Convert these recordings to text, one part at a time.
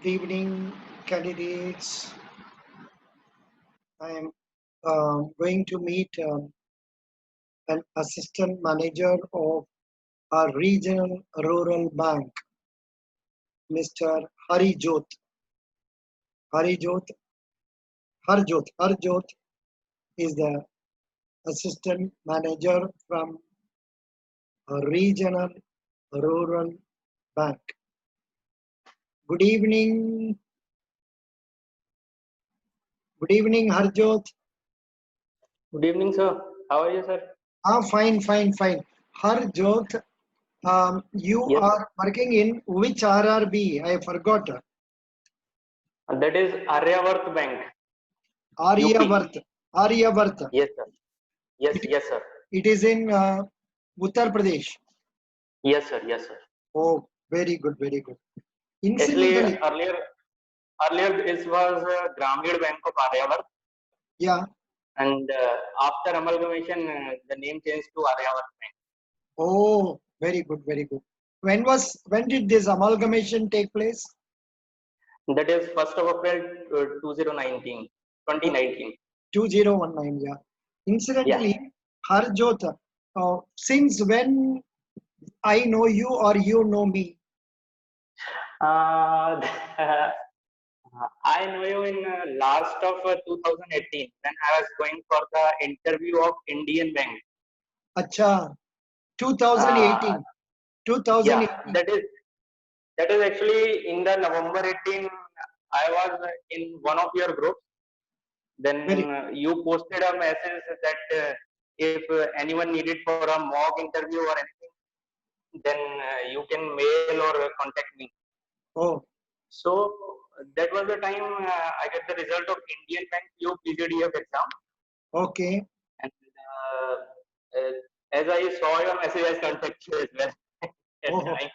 Good evening, candidates. I am going to meet an assistant manager of our regional rural bank, Mr. Harijot. Harijot, Harjot is the assistant manager from a regional rural bank. Good evening. Good evening, Harjot. Good evening, sir. How are you, sir? Fine. Harjot, you Yes, are working in which RRB? I forgot. that is Aryavarth Bank, UP. Aryavarth. Aryavarth. Yes, sir. Yes, It, yes, sir. it is in Uttar Pradesh. Yes, sir. Yes, sir. Oh, very good, very good. Actually, Incidentally, earlier this was Grameen Bank of Aryavarth, yeah. and after amalgamation, the name changed to Aryavarth Bank. Oh, very good, very good. When did this amalgamation take place? That is 1st of April 2019, 2019. 2019, yeah. Yeah. Incidentally, Harjot, since when I know you or you know me? Uh, I know you in last of 2018 when I was going for the interview of Indian Bank. Acha, Uh, 2018. yeah, 2018. that is actually in the November 18. I was in one of your groups. Then Very, you posted a message that if anyone needed for a mock interview or anything, then you can mail or contact me. oh, So that was the time I get the result of Indian Bank PO PGDF exam. okay. And as I saw your message, I contacted you as well at the Oh, time.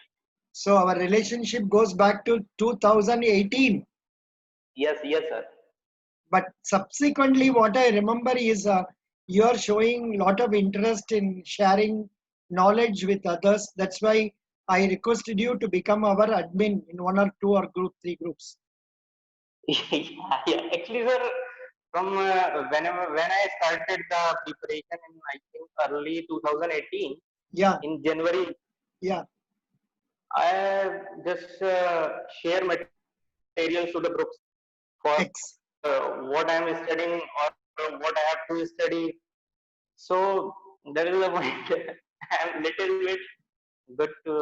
so our relationship goes back to 2018. Yes, yes, sir. But subsequently, what I remember is you are showing lot of interest in sharing knowledge with others. That's why I requested you to become our admin in one or two or three groups. Yeah. Actually, sir, from when I started the preparation in I think early 2018 Yeah, in January, yeah. I just share materials to the groups for Ex. what I am studying or what I have to study. So that is the point. I am little bit good to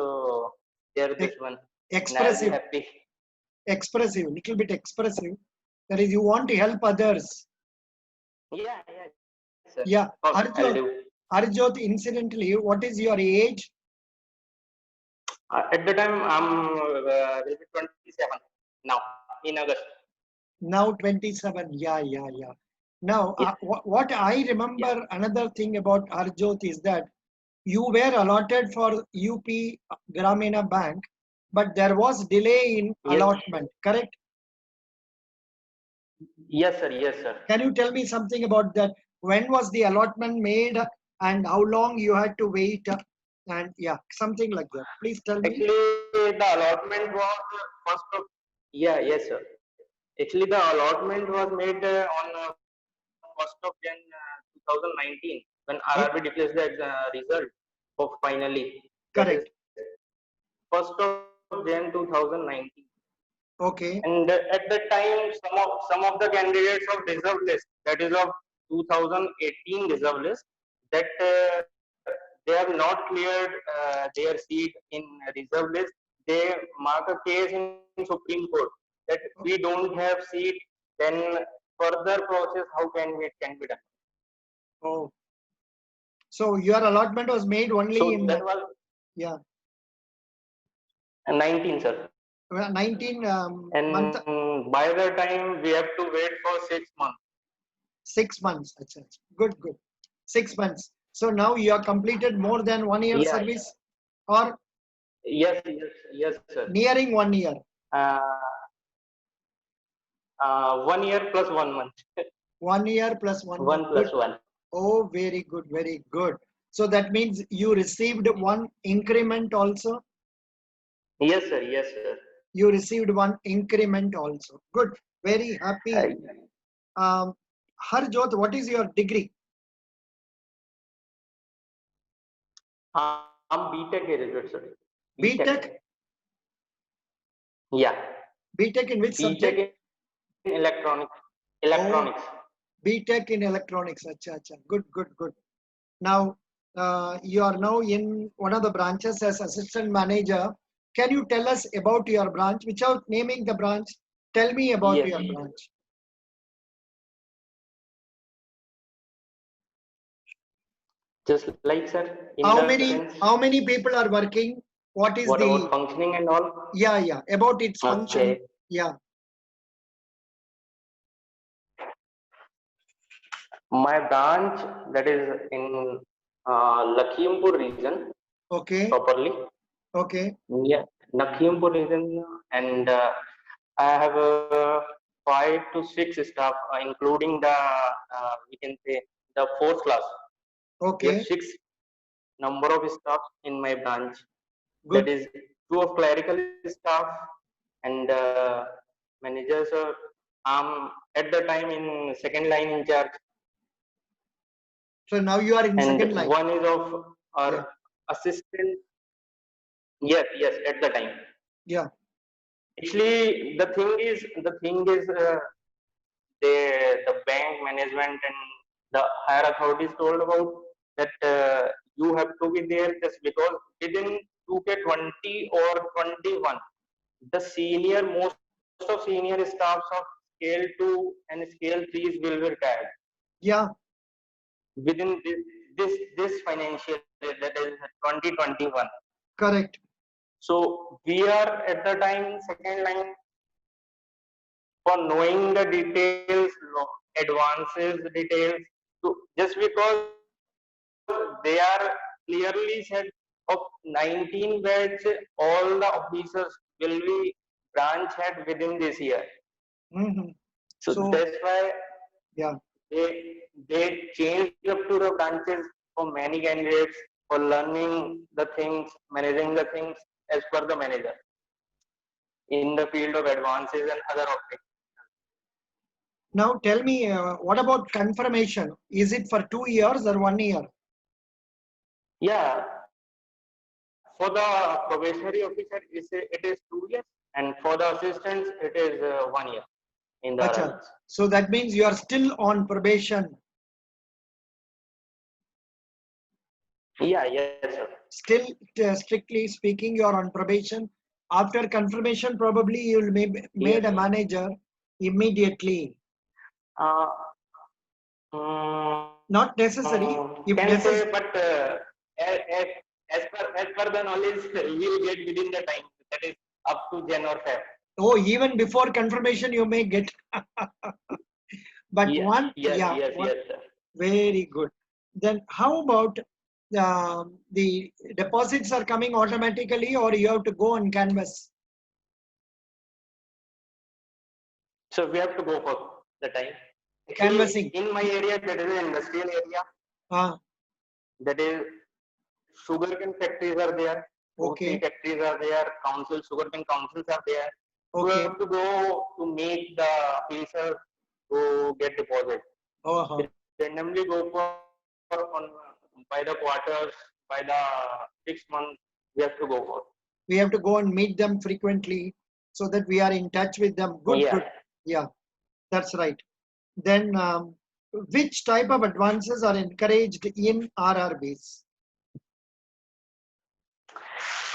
share this ex- one, and I'll be Expressive, happy. expressive, little bit expressive. That is, you want to help others. Yeah, yes, sir. Of Yeah, course, I'll do. Arjot, incidentally, what is your age? At the time, I'm will be 27 now in August. Now 27. Yeah. Now, Yes. what I Yeah. remember another thing about Arjot is that you were allotted for UP Gramina Bank, but there was delay in Yes. allotment, correct? Yes, sir. Yes, sir. Can you tell me something about that? When was the allotment made and how long you had to wait? And yeah, something like that. Please tell me. Actually, the allotment was first of. Yeah. Yes, sir. Actually, the allotment was made on 1st of Jan 2019 when RRB Eh, declares the result for finally. That is correct. 1st of Jan 2019. Okay. And at that time, some of the candidates of reserve list, that is of 2018 reserve list, that they have not cleared their seat in reserve list. They mark a case in Supreme Court that we don't have seat. Then further process, how can be done? Oh, so your allotment was made only So in, that was yeah, 19, sir. 19 month, And by the time we have to wait for 6 months. 6 months. Good. 6 months. So now you have completed more than 1 year Yeah. service or Yes, sir. nearing 1 year. Uh, 1 year plus 1 month. 1 year plus 1 month. One Good. plus one. Oh, very good. So that means you received one increment also. Yes, sir. Yes, sir. you received one increment also. Good, very happy. Harjot, what is your degree? I'm BTech graduate, sir. BTech? Yeah. BTech in which subject? BTech in electronics. Oh, BTech in electronics. Acha, acha. Good, good, good. Now, you are now in one of the branches as assistant manager. Can you tell us about your branch? Without naming the branch, tell me about Yes. your branch. Just like, sir, in How the many sense, how many people are working? What is what the about functioning and all? yeah about its function? Okay. Yeah. My branch, that is in Lakhimpur region, Okay. properly. Okay. Yeah, Lakhimpur region, and I have 5 to 6 staff, including the we can say the fourth class. We have Okay. 6 number of staff in my branch. Good. That is 2 of clerical staff and managers. I'm at the time in second line in charge. So now you are in And second line. one is of our Yeah. assistant. Yes, at the time. Yeah. Actually, the thing is, the bank management and the higher authorities told about that you have to be there just because within 2K20 or 21, the most of senior staffs of scale 2 and scale 3 will be retired Yeah. within this financial year, that is 2021. Correct. So we are at the time second line for knowing the details, advances details. So just because they are clearly said of 19 batch, all the officers will be branch head within this year. Mm-hmm. So So that's why yeah. they changed up to the branches for many candidates for learning the things, managing the things as per the manager in the field of advances and other objects. Now tell me, what about confirmation? Is it for 2 years or 1 year? Yeah, for the probationary officer, it is 2 years, and for the assistants, it is 1 year in the Acha. RRBs. So that means you are still on probation. Yeah, yes, sir. Still, strictly speaking, you are on probation. After confirmation, probably you will be made Yes. a manager immediately. Uh, mm, Not necessary. If can necessary. say, but as per the knowledge, we will get within the time that is up to Jan or Feb. Oh, even before confirmation, you may get. But Yeah, one, yes, yeah, yes, one, yes, sir. very good. Then how about the deposits are coming automatically, or you have to go on canvas? So we have to go for the time. Actually, Canvassing. in my area, that is an industrial area. Ah, That is, sugarcane factories are there, coffee okay, factories are there, sugarcane councils are there. So we okay. have to go to make the officers to get deposit. Uh-huh. We randomly go for on by the quarters, by the 6 months, we have to go for. We have to go and meet them frequently so that we are in touch with them. Good, Yeah. good. Yeah, that's right. Then, which type of advances are encouraged in RRBs?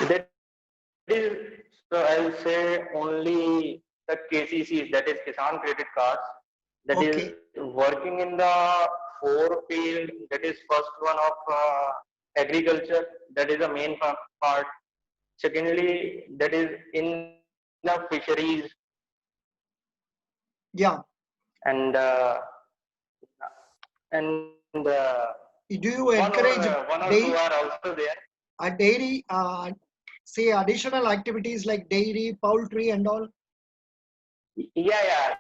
That is, so I'll say only the KCCs, that is Kisan Credit Cards, that is Okay. working in the 4 field. That is first one of agriculture, that is the main part. Secondly, that is in the fisheries, Yeah. and and Do you encourage one or two dairy, are also there. dairy, say additional activities like dairy, poultry, and all? Yeah,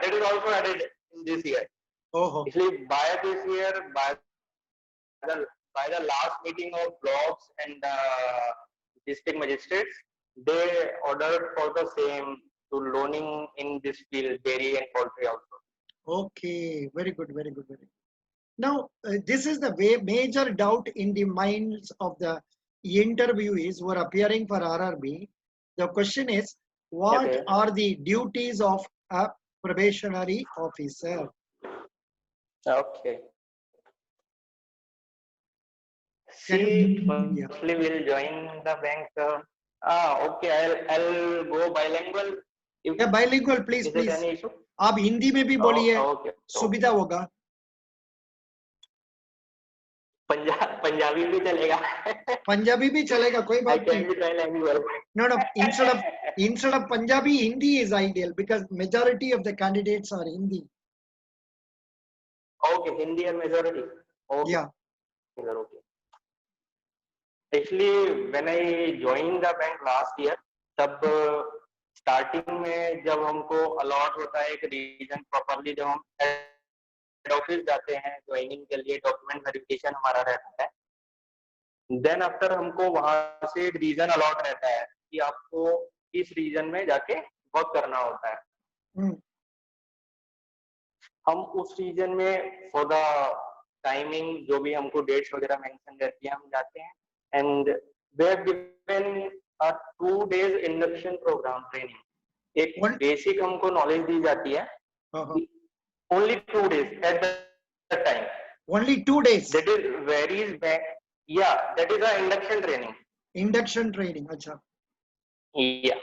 that is also added in this year. Oh, Actually, by this year, the by the last meeting of blocks and district magistrates, they ordered for the same to learning in this field, dairy and poultry also. Okay, very good, very good, very good. Now, this is the way major doubt in the minds of the interviewees who are appearing for RRB. The question is, what Okay. are the duties of a probationary officer? Okay. Can See, you? Yeah, firstly, we'll join the bank. Okay, I'll go bilingual. If yeah, bilingual, please, is it please. any issue? आप हिंदी में भी Oh, बोलिए, okay, okay. सुविधा होगा. पंजाबी भी चलेगा. पंजाबी भी चलेगा, कोई I बात नहीं. can be bilingual. No, no. Instead of Punjabi, Hindi is ideal because majority of the candidates are Hindi. Okay, Hindi and majority. Okay, Yeah. sir, okay. Actually, when I joined the bank last year, तब starting में जब हमको allot होता है एक reason properly, जब हम head office जाते हैं ज्वाइनिंग के लिए, डॉक्यूमेंट वेरिफिकेशन हमारा रहता है. देन आफ्टर हमको वहां से रीजन अलॉट रहता है कि आपको इस रीजन में जाके वर्क करना होता है. हम उस रीजन में फॉर द टाइमिंग जो भी हमको डेट्स वगैरह मेंशन रहती है हम जाते हैं. And we have given a 2 days induction programme training. एक बेसिक हमको नॉलेज दी जाती है. Only 2 days at the time. Only 2 days. That is varies back. Yeah, that is a induction training. Induction training, अच्छा. Yeah.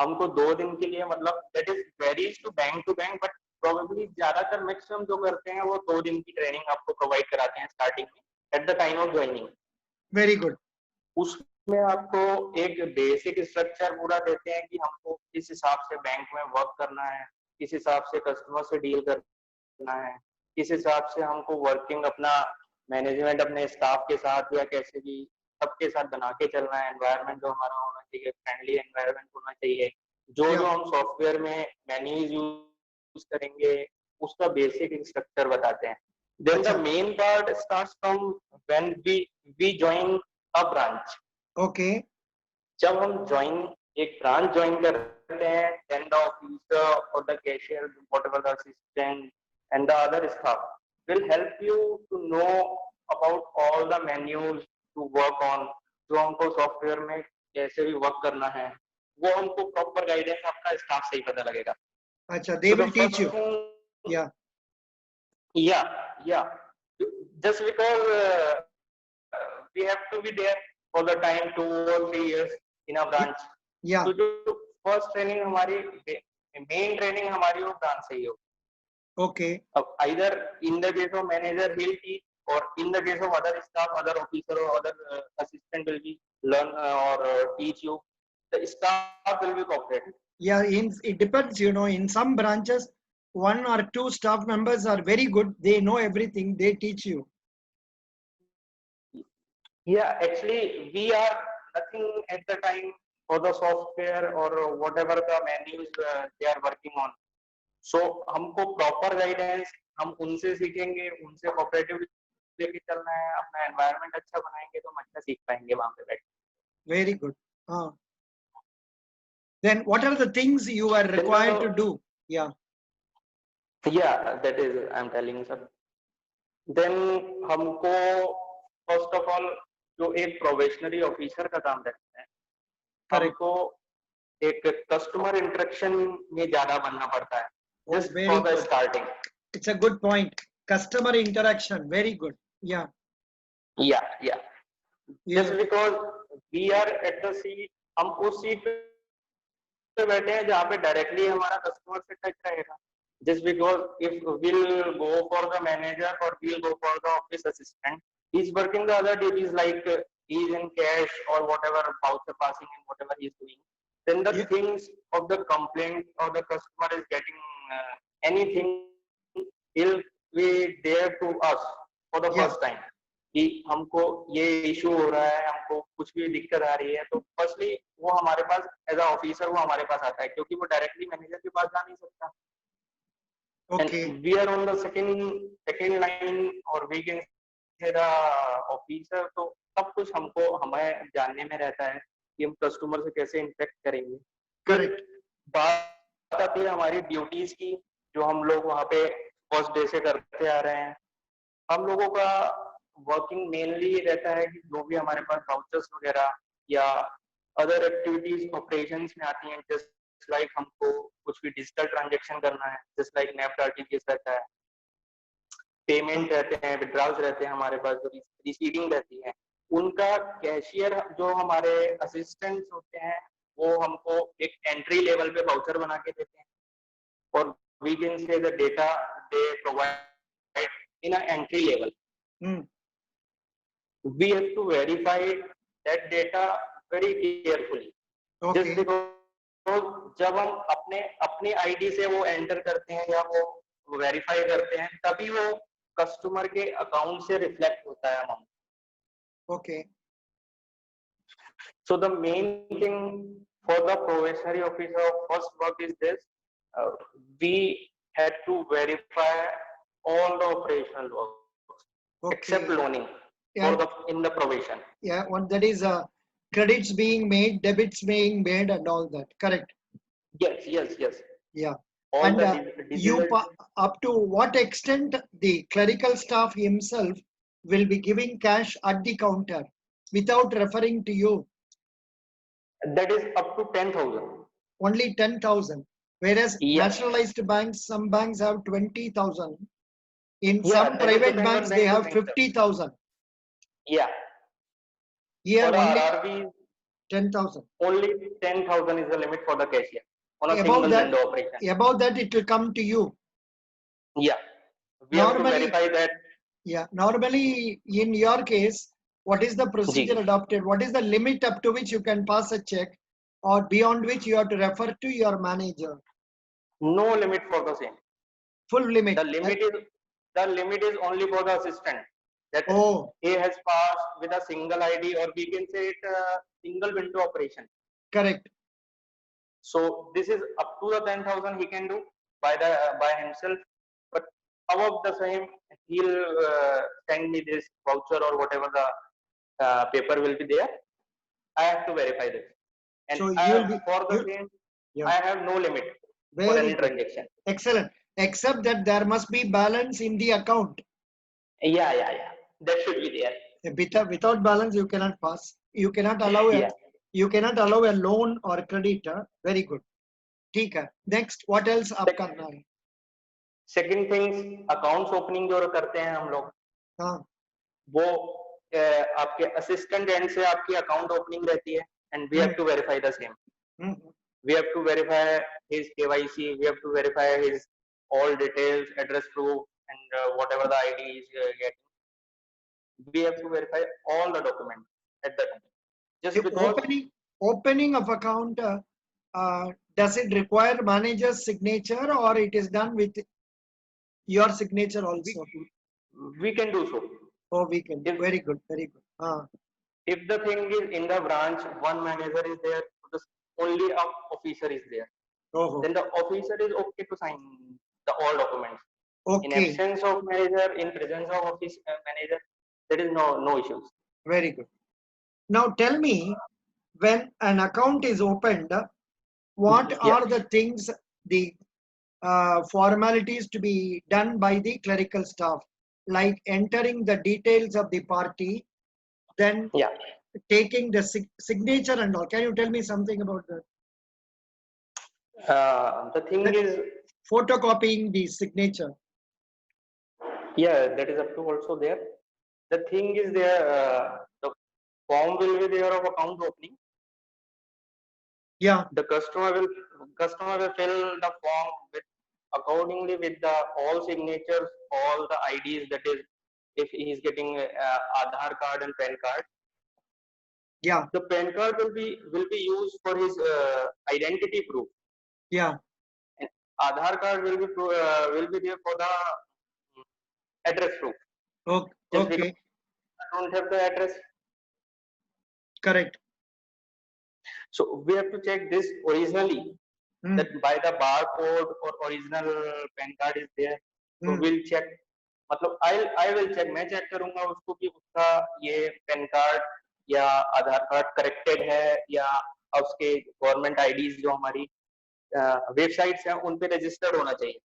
हमको 2 दिन के लिए, मतलब that is varies to bank, but probably ज्यादातर मैक्सिमम जो करते हैं वो 2 दिन की ट्रेनिंग आपको प्रोवाइड कराते हैं स्टार्टिंग में eight the time of joining. Very good. उसमें आपको एक बेसिक स्ट्रक्चर पूरा देते हैं कि हमको किस हिसाब से बैंक में वर्क करना है, किस हिसाब से कस्टमर से डील करना है, किस हिसाब से हमको वर्किंग अपना मैनेजमेंट अपने स्टाफ के साथ या कैसे भी सबके साथ बना के चलना है. एनवायरनमेंट जो हमारा होना चाहिए, फ्रेंडली एनवायरनमेंट होना चाहिए. जो हम सॉफ्टवेयर में मेन्यूज यूज करेंगे उसका बेसिक स्ट्रक्चर बताते हैं. Then the main part starts from when we join a branch. Okay. जब हम एक ब्रांच ज्वाइन करते हैं, देन द ऑफिसर और the cashier, whatever the assistant and the other staff will help you to know about all the menus to work on. जो हमको software में कैसे भी वर्क करना है वो हमको प्रॉपर गाइडेंस अपना स्टाफ से ही पता लगेगा. अच्छा, they will teach you. Yeah. Just because we have to be there for the time 2 or 3 years in a branch. Yeah. तो जो फर्स्ट ट्रेनिंग हमारी मेन ट्रेनिंग हमारी वो ब्रांच से ही होगी. Okay. Either in the case of manager he'll teach, or in the case of other staff, other officer or other assistant will be learn or teach you. The staff will be cooperative. Yeah, it depends, in some branches 1 or 2 staff members are very good, they know everything, they teach you. Yeah, actually we are nothing at the time for the software or whatever the menus they are working on. So हमको proper guidance हम उनसे सीखेंगे, उनसे cooperative लेके चलना है, अपना environment अच्छा बनाएंगे तो हम अच्छा सीख पाएंगे वहां पे बैठ. Very good. Then what are the things you are required to do? Yeah, that is I'm telling sir. Then हमको फर्स्ट ऑफ ऑल जो एक प्रोबेशनरी ऑफिसर का काम रहता है, हमको एक कस्टमर इंटरेक्शन में ज्यादा बनना पड़ता है. Just for the starting. It's a good point. Customer interaction, very good. Yeah. Just because we are at the seat, हम उस सीट पे बैठे हैं जहाँ पे डायरेक्टली हमारा कस्टमर से टच रहेगा. Just because if we'll go for the manager or we'll go for the office assistant, he's working the other duties like he's in cash or whatever, voucher passing and whatever he's doing. Then the things of the complaint or the customer is getting anything, he'll be there to us for the first time. कि हमको ये issue हो रहा है, हमको कुछ भी दिक्कत आ रही है, तो फर्स्टली वो हमारे पास एज अ ऑफिसर वो हमारे पास आता है, क्योंकि वो डायरेक्टली मैनेजर के पास जा नहीं सकता. And we are on the second line or we can say the officer. तो सब कुछ हमको हमें जानने में रहता है कि हम कस्टमर से कैसे इंटरेक्ट करेंगे। फिर करेक्ट। बात आती है हमारी ड्यूटीज की, जो हम लोग वहाँ पे फर्स्ट डे से करते आ रहे हैं। हम लोगों का वर्किंग मेनली रहता है कि जो भी हमारे पास वाउचर्स वगैरह या अदर एक्टिविटीज ऑपरेशंस में आती हैं, जस्ट लाइक हमको कुछ भी डिजिटल ट्रांजेक्शन करना है, जस्ट लाइक नेफ्ट आरटीजीएस रहता है, पेमेंट रहते हैं, विड्रॉल्स रहते हैं, हमारे पास जो रिसीडिंग रहती है, उनका कैशियर जो हमारे असिस्टेंट्स होते हैं वो हमको एक एंट्री लेवल पे वाउचर बना के देते हैं, और we can say the data they provide in a entry level. We have to verify that data very carefully. Just Okay. because जब हम अपने आईडी से वो एंटर करते हैं या वो वेरीफाई करते हैं, तभी वो कस्टमर के अकाउंट से रिफ्लेक्ट होता है amount. Okay. So the main thing for the probationary officer of first work is this: we had to verify all the operational works except Okay. loaning Yeah. in the probation. Yeah. One that is credits being made, debits being made, and all that. Correct. Yes, yes, yes. Yeah. All And the you digital. up to what extent the clerical staff himself will be giving cash at the counter without referring to you? That is up to 10,000. Only 10,000. Whereas Yeah, nationalized banks, some banks have 20,000. In yeah, some that is private depend on banks, they bank to have bank, sir. 50,000. Yeah, Here for only RRB, 10,000. only 10,000 is the limit for the cashier on a Above single that, window operation. above that, it will come to you. Yeah, we have to Normally, verify that. yeah, normally in your case, what is the procedure Ji, adopted? What is the limit up to which you can pass a check or beyond which you have to refer to your manager? no limit for the same. Full limit. The limit is only for the assistant, that Oh, he has passed with a single ID, or we can say it single window operation. correct. So this is up to the 10,000 he can do by himself, but above the same he'll send me this voucher or whatever the paper will be there. I have to verify this, and So I you will have, be, for the you, same yeah, I have no limit for very any good. transaction. Excellent. Except that there must be balance in the account. Yeah, yeah, yeah. That should be there. Without balance, you cannot pass. You cannot allow a, Yeah. you cannot allow a loan or credit. Very good. ठीक है. Next, what else आप करना है? Second things, accounts opening जो करते हैं हम लोग, हाँ. वो आपके असिस्टेंट एंड से आपकी अकाउंट ओपनिंग रहती है, and we have to verify the same. We have to verify his KYC, we have to verify his all details, address proof, and whatever the ID is getting. We have to verify all the documents at that time. Just The because opening of account, does it require manager's signature or it is done with your signature also? we can do so. Oh, we can. If, Very good. Very good. if the thing is in the branch, one manager is there, only an officer is there. Then the officer is okay to sign the all documents. Okay. In absence of manager, in presence of office manager, there is no issues. Very good. Now tell me, when an account is opened, what are the things, the formalities to be done by the clerical staff, like entering the details of the party, then taking the signature and all? Can you tell me something about that? The thing is photocopying the signature. Yeah, that is up to also there. The thing is there, the form will be there of account opening. Yeah. The customer will fill the form with accordingly with the all signatures, all the IDs. That is, if he is getting Aadhaar card and PAN card. Yeah. The PAN card will be used for his identity proof. Yeah. And Aadhaar card will be there for the address proof. Okay. Just because I don't have the address. Correct. So we have to check this originally, that by the barcode or original PAN card is there. So we'll check. मतलब I will check. मैं check करूँगा उसको कि उसका ये PAN card या आधार card corrected है, या उसके गवर्नमेंट आईडीज जो हमारी वेबसाइट्स हैं उन पे रजिस्टर्ड होना चाहिए.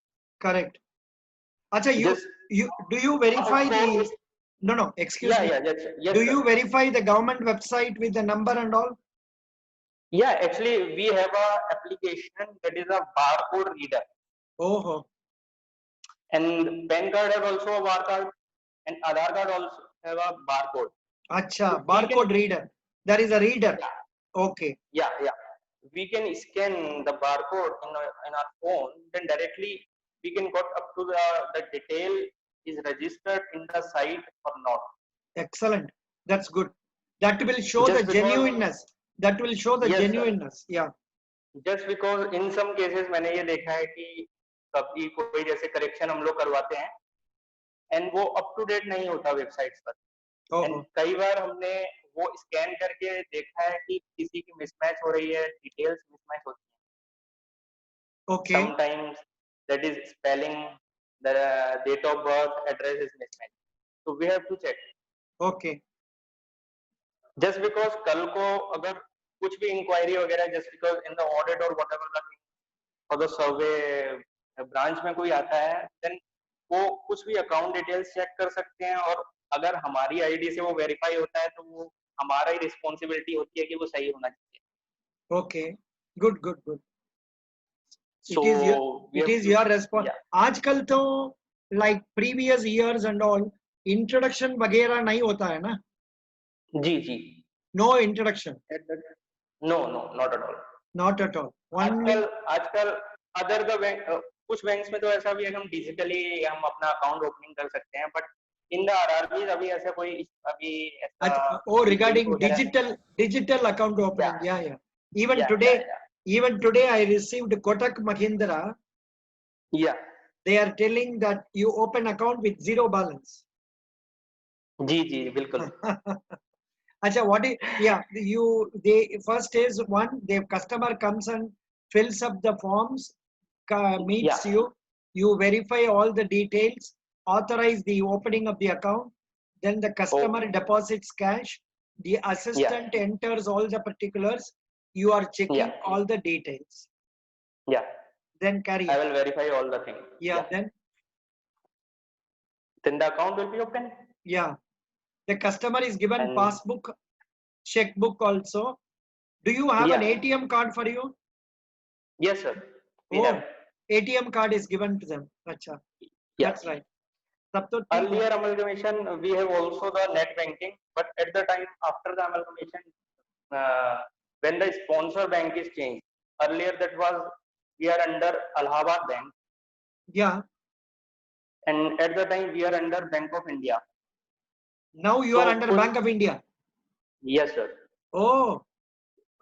Correct. Acha, Just do you verify of the course, no, excuse me. yes, yes, Do sir. you verify the government website with the number and all? Yeah, actually we have a application that is a barcode reader, Oh, and PAN card has also a barcode, and Aadhaar card also have a barcode. acha, So we barcode can, reader. There is a reader. yeah, Okay. yeah, we can scan the barcode in our phone, then directly we can got up to the detail is registered in the site or not. Excellent. That's good. That will show the Just because, genuineness. That will show the yes sir, genuineness. Yeah. just because in some cases मैंने ये देखा है कि कभी कोई जैसे correction हम लोग करवाते हैं एंड वो अप टू डेट नहीं होता वेबसाइट्स पर, एंड Oh, कई बार हमने वो स्कैन करके देखा है कि किसी की मिसमैच हो रही है, डिटेल्स मिसमैच होती है. okay. Sometimes that is spelling, the date of birth, address is mismatched. So we have to check. Okay. Just because कल को अगर कुछ भी इंक्वायरी वगैरह, just because in the audit or whatever the or the survey branch में कोई आता है, then वो कुछ भी अकाउंट डिटेल्स चेक कर सकते हैं, और अगर हमारी आईडी से वो वेरीफाई होता है तो वो हमारा ही रिस्पॉन्सिबिलिटी होती है कि वो सही होना चाहिए. Okay. Good, good, good. So we it have is to, your response. yeah. आजकल तो like previous years and all introduction वगैरह नहीं होता है ना? जी. No introduction. No, not at all. Not at all. Only आजकल अदर द बैंक, कुछ banks में तो ऐसा भी है हम डिजिटली हम अपना अकाउंट ओपनिंग कर सकते हैं, बट इन द आरआरबी अभी ऐसा कोई अभी ऐसा regarding digital account opening. Yeah. Even today I received Kotak Mahindra. Yeah. They are telling that you open account with zero balance. जी बिल्कुल. Acha, they first is one, the customer comes and fills up the forms, meets you verify all the details, authorize the opening of the account, then the customer deposits cash, the assistant enters all the particulars, you are checking all the details. Yeah. Then carry. I will verify all the things. Yeah. Then the account will be open. Yeah. The customer is given passbook, checkbook also. Do you have an ATM card for you? Yes, sir. We have. ATM card is given to them. Achha. That's right. Earlier amalgamation, we have also the net banking, but at the time after the amalgamation, when the sponsor bank is changed, earlier that was we are under Allahabad Bank. Yeah. And at the time we are under Bank of India. Now you are under Bank of India. Yes, sir. Oh,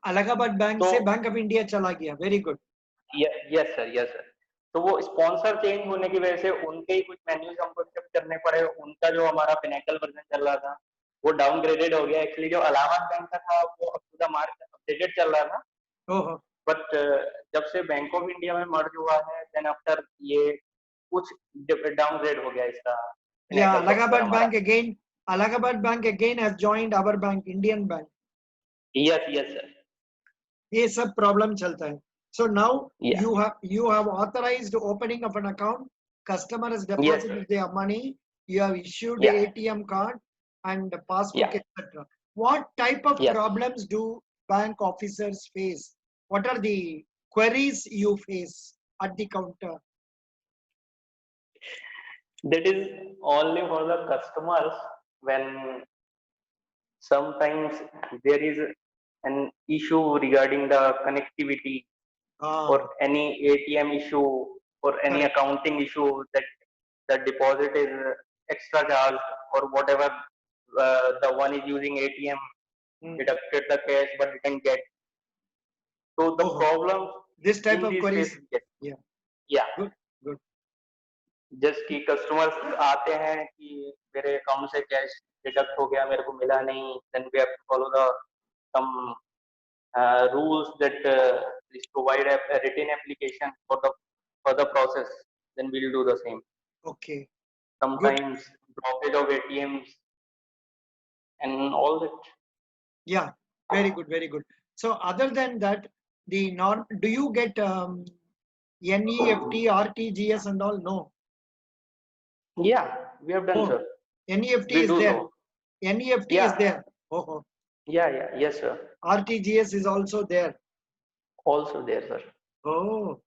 Allahabad Bank से Bank of India चला गया. Very good. Yes, sir. तो वो sponsor change होने की वजह से उनके ही कुछ मेन्यूज हमको एक्सेप्ट करने पड़े. उनका जो हमारा पिनेकल वर्जन चल रहा था वो डाउनग्रेडेड हो गया. एक्चुअली जो अलाहाबाद बैंक का था वो up to the mark updated चल रहा था. बट जब से बैंक ऑफ इंडिया में मर्ज हुआ है, देन आफ्टर ये कुछ डाउनग्रेड हो गया इसका. Yeah, Allahabad Bank again has joined our bank, Indian Bank. Yes, sir. ये सब प्रॉब्लम चलता है. So now you have authorized opening of an account. Customer has deposited their money. You have issued an ATM card and passbook, etc. What type of problems do bank officers face? What are the queries you face at the counter? That is only for the customers when sometimes there is an issue regarding the connectivity or any ATM issue or any accounting issue, that the deposit is extra charged or whatever, the one is using ATM deducted the cash but didn't get. So the problem this type of queries. Good. Just कि customers आते हैं कि मेरे account से cash deduct हो गया, मेरे को मिला नहीं, then we have to follow the some rules that is provide a written application for the process, then we'll do the same. Okay. Sometimes blockage of ATMs and all that. Yeah, very good, very good. So other than that, the norm, do you get NEFT, RTGS and all? No. Yeah, we have done, Oh, sir. NEFT We is do there. know. NEFT is Yeah, there. Oh, oh. yes, sir. RTGS is also there. Also there, sir. Oh,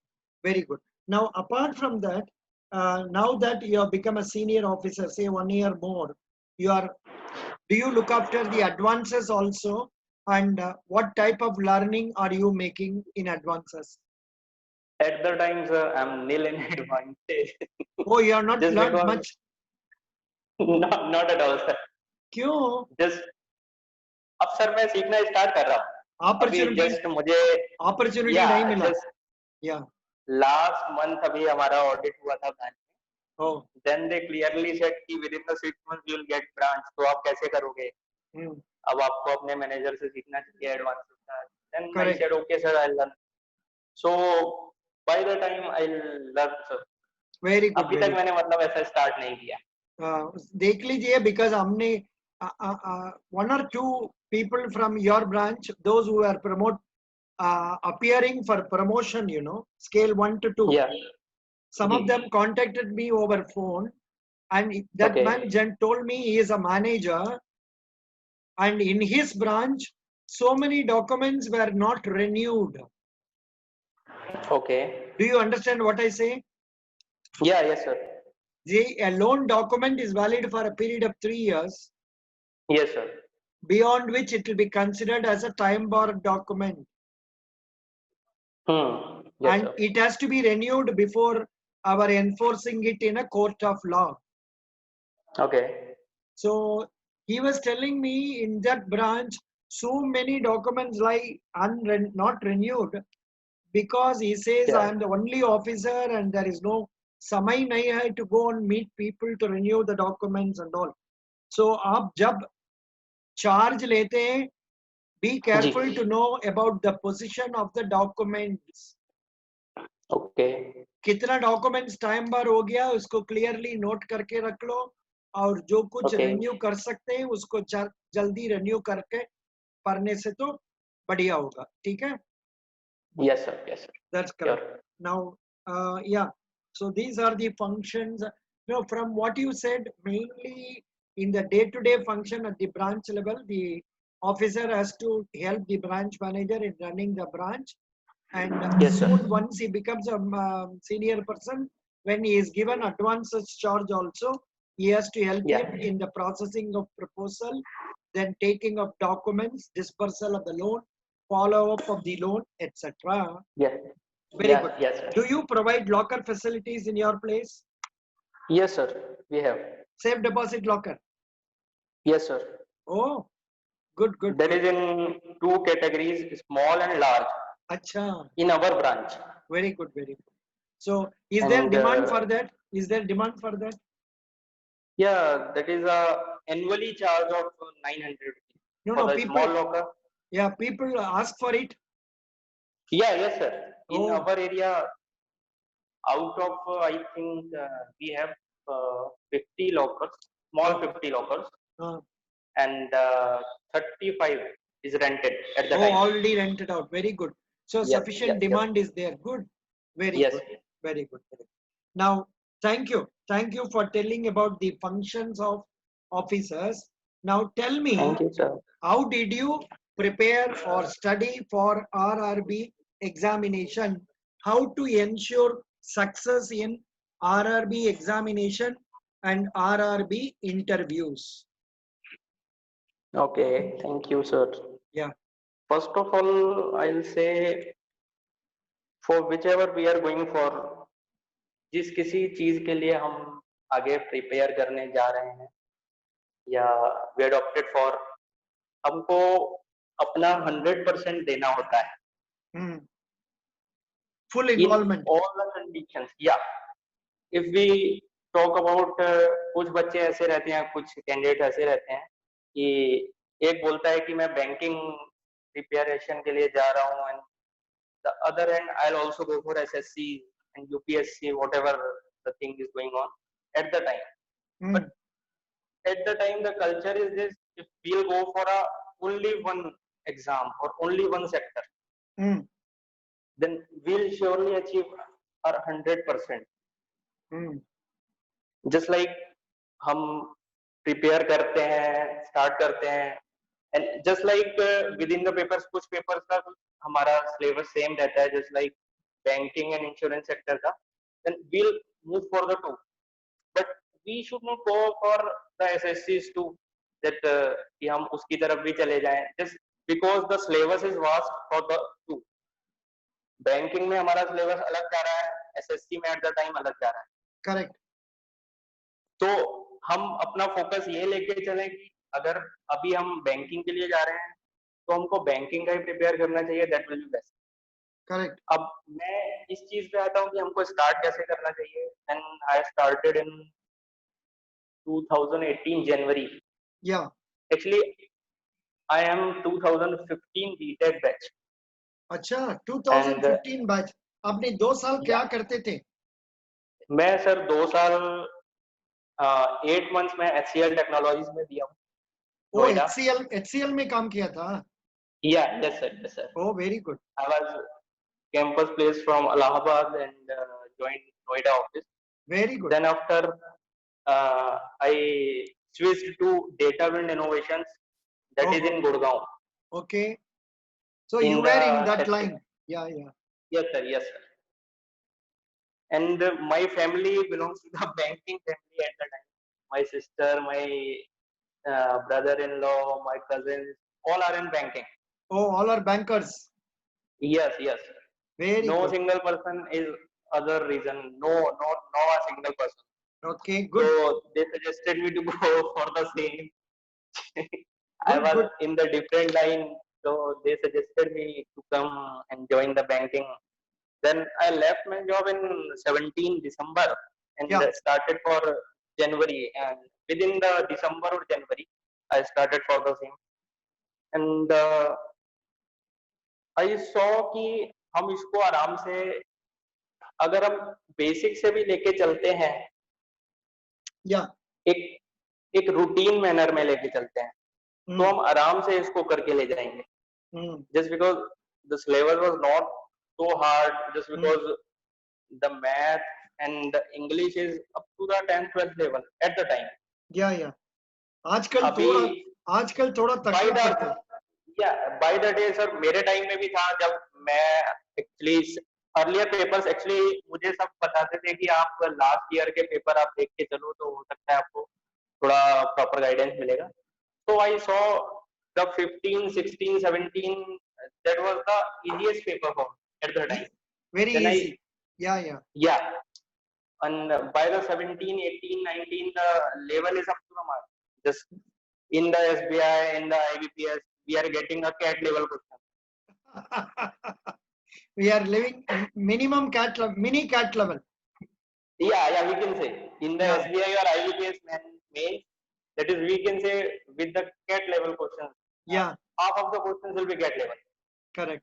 very good. Now, apart from that, now that you have become a senior officer, say 1 year more, you are. Do you look after the advances also? And what type of learning are you making in advances? At the times, I'm nil in advantage. Oh, you are not Just learned because, much. not at all, sir. क्यों? Just अब sir मैं सीखना start कर रहा हूँ. अभी Opportunity, just मुझे, opportunity या नहीं मिला. Just Yeah. लास्ट मंथ अभी हमारा ऑडिट हुआ था ब्रांच में. Oh. Then they clearly said कि within the 6 months you will get branch. तो आप कैसे करोगे? Hmm. अब आपको अपने मैनेजर से सीखना चाहिए एडवांस का. Then I Correct. Said okay sir, I learn. So by the time I learn sir. Very good, अभी very तक good. मैंने मतलब ऐसा स्टार्ट नहीं किया. देख लीजिए because हमने one or two people from your branch, those who are appearing for promotion, scale 1 to 2. या Some जी. of them contacted me over phone, and that okay. man told me he is a manager, and in his branch, so many documents were not renewed. Okay. Do you understand what I say? या yes sir. A loan document is valid for a period of 3 years, yes sir. beyond which it will be considered as a time borrowed document, yes and sir. it has to be renewed before our enforcing it in a court of law. Okay. So he was telling me in that branch, so many documents lie not renewed, because he says या I am the only officer and there is no samay nahi hai to go and meet people to renew the documents and all. So आप जब charge लेते हैं, be जी. careful to know about the position of the documents. Okay. कितना documents time बार हो गया उसको क्लियरली नोट करके रख लो, और जो कुछ ओके. रिन्यू कर सकते हैं उसको जल्दी रिन्यू करके पढ़ने से तो बढ़िया होगा. ठीक है. Yes sir. Yes sir. That's sure. correct. Now, yeah. So these are the functions. From what you said, mainly in the day-to-day function at the branch level, the officer has to help the branch manager in running the branch. And yes sir. soon, once he becomes a senior person, when he is given advances charge also, he has to help या him in the processing of proposal, then taking of documents, dispersal of the loan, follow up of the loan, etc. या Very yeah good. Yes Do सर. you provide locker facilities in your place? Yes sir. We have. Safe deposit locker. Yes sir. Oh, good, good, That good. is in two categories, small and large, Acha, in our branch. very good, very good. So, is there And demand for that? Is there demand for that? yeah, that is a annually charge of 900 No, for no, the people, small locker. yeah, people ask for it. Yeah, yes, sir. In Oh, our area, out of I think we have 50 lockers, small okay. 50 lockers, Uh, and 35 is rented at the oh, time. already rented out. Very good. So, Yes, sufficient yes, yes, demand is there. Good. Very yes. good. Very good. Very good. Now, thank you. Thank you for telling about the functions of officers. Now, tell me, Thank you, sir. how did you prepare or study for RRB examination? How to ensure success in RRB examination and RRB interviews? Okay, thank you, sir. Yeah. First of all, I'll say for whichever we are going for, जिस किसी चीज के लिए हम आगे prepare करने जा रहे हैं या वी adopted फॉर, हमको अपना 100% देना होता है Hmm. Full in involvement. All the conditions. या इफ वी टॉक अबाउट, कुछ बच्चे ऐसे रहते हैं, कुछ कैंडिडेट ऐसे रहते हैं कि एक बोलता है कि मैं बैंकिंग प्रिपरेशन के लिए जा रहा हूँ, and the other and I will also go for SSC and UPSC, whatever the thing is going on eight the time. Hmm. But at the time the culture is this: if we'll go for a only one exam or only one sector, Hmm. then we'll surely achieve our 100%. Hmm. Just like हम prepare करते हैं, start करते हैं, and just like within the papers, कुछ papers का हमारा syllabus same रहता है, just like banking and insurance sector का, then we'll move for the two. But we should not go for the SSCs too, that कि हम उसकी तरफ भी चले जाएं, just because the syllabus is vast for the two. Banking में हमारा सिलेबस अलग जा रहा है, एसएससी में एट द टाइम अलग जा रहा है. करेक्ट. तो हम अपना फोकस ये लेके चलें कि अगर अभी हम बैंकिंग के लिए जा रहे हैं तो हमको बैंकिंग का ही प्रिपेयर करना चाहिए, that will be best. Correct. अब मैं इस चीज पे आता हूँ कि हमको स्टार्ट कैसे करना चाहिए. And I started in 2018 January. Yeah. Actually I am 2015 BTech batch. अच्छा, 2015 बैच. आपने 2 साल क्या करते थे? मैं सर 2 साल 8 मंथ्स में HCL टेक्नोलॉजीज में दिया हूँ. ओ, HCL में काम किया था? Yeah, yes sir. Oh, very good. I was campus placed from Allahabad and joined Noida office. Very good. Then after I switched to DataWind Innovations, that is in Gurgaon. Okay. So you were in that line. Yeah. Yes sir. And my family belongs to the banking family at the time. My sister, my brother-in-law, my cousins, all are in banking. Oh, all are bankers. Yes. Very no good. single person is other reason. No a single person. Okay, good. So they suggested me to go for the same. I was good. in the different line, so they suggested me to come and join the banking. Then I left my job in 17 December and started for January. And within the December or January, I started for the same. And I saw कि हम इसको आराम से अगर हम basic से भी लेके चलते हैं, एक रूटीन मैनर में लेके चलते हैं, तो हम आराम से इसको करके ले जाएंगे. Just because the syllabus was not so hard, just because the math and the English is up to the 10th 12th level at the time. Yeah. आजकल थोड़ा तकलीफ पड़ता है. by the day sir, मेरे टाइम में भी था जब मैं actually earlier papers actually मुझे सब बताते थे कि आप लास्ट ईयर के पेपर आप देख के चलो तो हो सकता है आपको थोड़ा प्रॉपर गाइडेंस मिलेगा. So I saw the 15, 16, 17, that was the easiest paper for me at the time. Very then easy. Yeah. And by the 17, 18, 19, the level is up to the mark. Just in the SBI, in the IBPS, we are getting a CAT level question. We are living minimum CAT level, mini CAT level. Yeah, we can say in the SBI or IBPS mains, that is, we can say with the CAT level questions. Yeah. Half of the questions will be CAT level. Correct.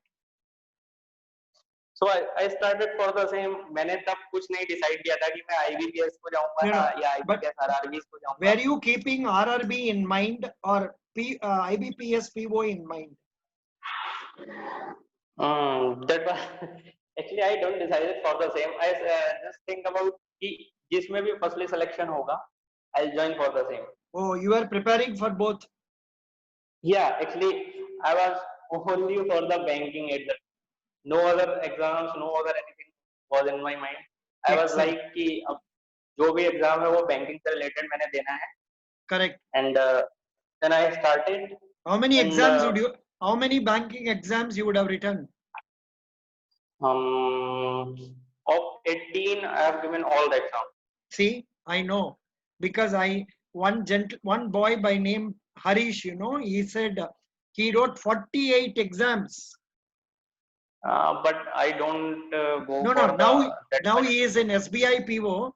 So I started for the same. मैंने तब कुछ नहीं decide किया था कि मैं IBPS को जाऊँगा या IBPS RRBs को जाऊँगा. Were you keeping RRB in mind or IBPS PO in mind? That was actually I don't decide for the same. I just think about कि जिसमें भी firstly selection होगा, I'll join for the same. Oh, you are preparing for both? Yeah, actually I was only for the banking at that. No other exams, no other anything was in my mind. I was like कि अब जो भी exam है वो banking से related मैंने देना है. Correct. And then I started. How many exams would you? How many banking exams you would have written? Of 18, I have given all the exams. See, I know because one boy by name Harish, he said he wrote 48 exams. But I don't go. No. Now he is in SBI PO.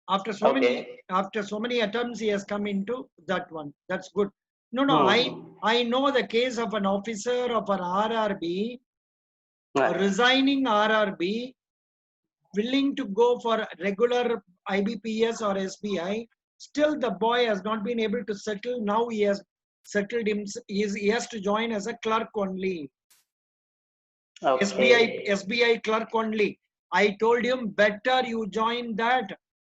After so many attempts, he has come into that one. That's good. No. I know the case of an officer of an RRB resigning RRB, willing to go for regular IBPS or SBI. Still, the boy has not been able to settle. Now he has settled him. He has to join as a clerk only. Okay. SBI clerk only. I told him better you join that,